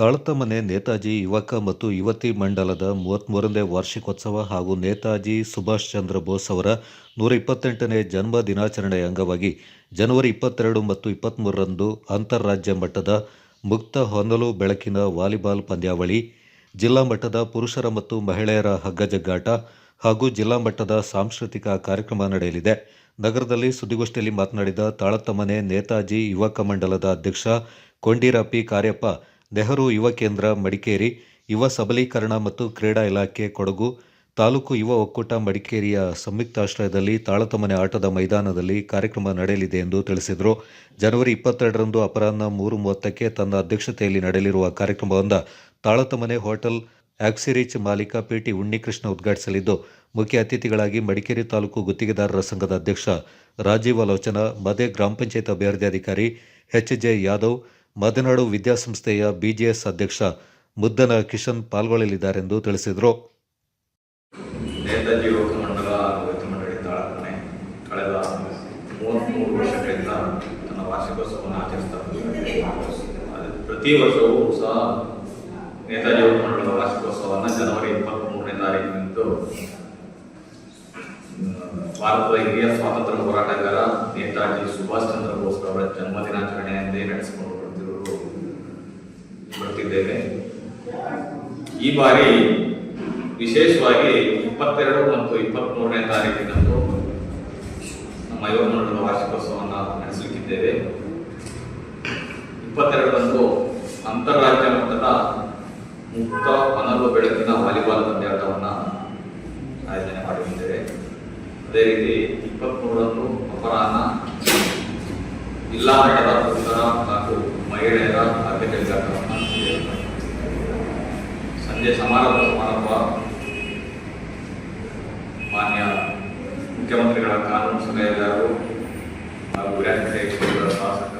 ತಾಳತಮನೆ ನೇತಾಜಿ ಯುವಕ ಮತ್ತು ಯುವತಿ ಮಂಡಲದ 33ನೇ ವಾರ್ಷಿಕೋತ್ಸವ ಹಾಗೂ ನೇತಾಜಿ ಸುಭಾಷ್ ಚಂದ್ರ ಬೋಸ್ ಅವರ 128ನೇ ಜನ್ಮ ದಿನಾಚರಣೆಯ ಅಂಗವಾಗಿ ಜನವರಿ 22 ಮತ್ತು 23ರಂದು ಅಂತಾರಾಜ್ಯ ಮಟ್ಟದ ಮುಕ್ತ ಹೊನಲು ಬೆಳಕಿನ ವಾಲಿಬಾಲ್ ಪಂದ್ಯಾವಳಿ, ಜಿಲ್ಲಾ ಮಟ್ಟದ ಪುರುಷರ ಮತ್ತು ಮಹಿಳೆಯರ ಹಗ್ಗಜಗ್ಗಾಟ ಹಾಗೂ ಜಿಲ್ಲಾ ಮಟ್ಟದ ಸಾಂಸ್ಕೃತಿಕ ಕಾರ್ಯಕ್ರಮ ನಡೆಯಲಿದೆ. ನಗರದಲ್ಲಿ ಸುದ್ದಿಗೋಷ್ಠಿಯಲ್ಲಿ ಮಾತನಾಡಿದ ತಾಳತಮನೆ ನೇತಾಜಿ ಯುವಕ ಮಂಡಲದ ಅಧ್ಯಕ್ಷ ಕೊಂಡಿರ ಪಿ. ಕಾರ್ಯಪ್ಪ, ನೆಹರು ಯುವ ಕೇಂದ್ರ ಮಡಿಕೇರಿ, ಯುವ ಸಬಲೀಕರಣ ಮತ್ತು ಕ್ರೀಡಾ ಇಲಾಖೆ ಕೊಡಗು, ತಾಲೂಕು ಯುವ ಒಕ್ಕೂಟ ಮಡಿಕೇರಿಯ ಸಂಯುಕ್ತಾಶ್ರಯದಲ್ಲಿ ತಾಳತಮನೆ ಆಟದ ಮೈದಾನದಲ್ಲಿ ಕಾರ್ಯಕ್ರಮ ನಡೆಯಲಿದೆ ಎಂದು ತಿಳಿಸಿದರು. ಜನವರಿ 22ರಂದು ಅಪರಾಹ್ನ 3:30ಕ್ಕೆ ತನ್ನ ಅಧ್ಯಕ್ಷತೆಯಲ್ಲಿ ನಡೆಯಲಿರುವ ಕಾರ್ಯಕ್ರಮವನ್ನು ತಾಳತಮನೆ ಹೋಟೆಲ್ ಆಕ್ಸಿರಿಚ್ ಮಾಲೀಕ ಪಿಟಿ ಉನ್ನಿಕೃಷ್ಣ ಉದ್ಘಾಟಿಸಲಿದ್ದು, ಮುಖ್ಯ ಅತಿಥಿಗಳಾಗಿ ಮಡಿಕೇರಿ ತಾಲೂಕು ಗುತ್ತಿಗೆದಾರರ ಸಂಘದ ಅಧ್ಯಕ್ಷ ರಾಜೀವ್ ಆಲೋಚನ, ಮದೆ ಗ್ರಾಮ ಪಂಚಾಯತ್ ಅಭಿವೃದ್ಧಿ ಎಚ್.ಜೆ. ಯಾದವ್, ಮದನಾಡು ವಿದ್ಯಾಸಂಸ್ಥೆಯ ಬಿಜಿಎಸ್ ಅಧ್ಯಕ್ಷ ಮುದ್ದನ ಕಿಶನ್ ಪಾಲ್ಗೊಳ್ಳಲಿದ್ದಾರೆಂದು ತಿಳಿಸಿದರು. ನೇತಾಜಿ ಯುವಕ ಮಂಡಲ ಯುವತಿ ಮಂಡಳಿ ತಾಳತಮನೆ ಕಳೆದ 33 ವರ್ಷಗಳಿಂದ ತನ್ನ ವಾರ್ಷಿಕೋತ್ಸವವನ್ನು ಆಚರಿಸ್ತಾ ಬಂದಿದೆ. ಪ್ರತಿ ವರ್ಷವೂ ಸಹ ನೇತಾಜಿ ಯುವಕ ಮಂಡಲದ ವಾರ್ಷಿಕೋತ್ಸವವನ್ನು ಜನವರಿ 23ನೇ ತಾರೀಕಿನಂದು ಭಾರತದ ಹಿರಿಯ ಸ್ವಾತಂತ್ರ್ಯ ಹೋರಾಟಗಾರ ನೇತಾಜಿ ಸುಭಾಷ್ ಚಂದ್ರ ಬೋಸ್ ಅವರ ಜನ್ಮ ದಿನಾಚರಣೆಯಂದೇ ನಡೆಸಿಕೊಂಡು ಬರ್ತಿದ್ದೇವೆ. ಈ ಬಾರಿ ವಿಶೇಷವಾಗಿ 22 ಮತ್ತು 23ನೇ ತಾರೀಕಿನಂದು ನಮ್ಮ ಯುವ ಮಂಡಲದ ವಾರ್ಷಿಕೋತ್ಸವವನ್ನು ನಡೆಸಲಿಕ್ಕಿದ್ದೇವೆ. 22ರಂದು ಅಂತಾರಾಜ್ಯ ಮಟ್ಟದ ಮುಕ್ತ ಹೊನಲು ಬೆಳಕಿನ ವಾಲಿಬಾಲ್ ಪಂದ್ಯಾಟವನ್ನು ಆಯೋಜನೆ ಮಾಡಿದ್ದೇವೆ. ಅದೇ ರೀತಿ 23ರಂದು ಅಪರಾಹ್ನ ಜಿಲ್ಲಾ ಮಟ್ಟದ ಪುರುಷರ ಹಾಗೂ ಮಹಿಳೆಯರ ಹಗ್ಗಜಗ್ಗಾಟವನ್ನು ಸಂಜೆ ಸಮಾರಂಭ ಮಾನ್ಯ ಮುಖ್ಯಮಂತ್ರಿಗಳ ಕಾನೂನು ಸಲಹೆಗಾರರು ಹಾಗೂ ವಿಧಾನಸಭೆ ಕ್ಷೇತ್ರದ ಶಾಸಕ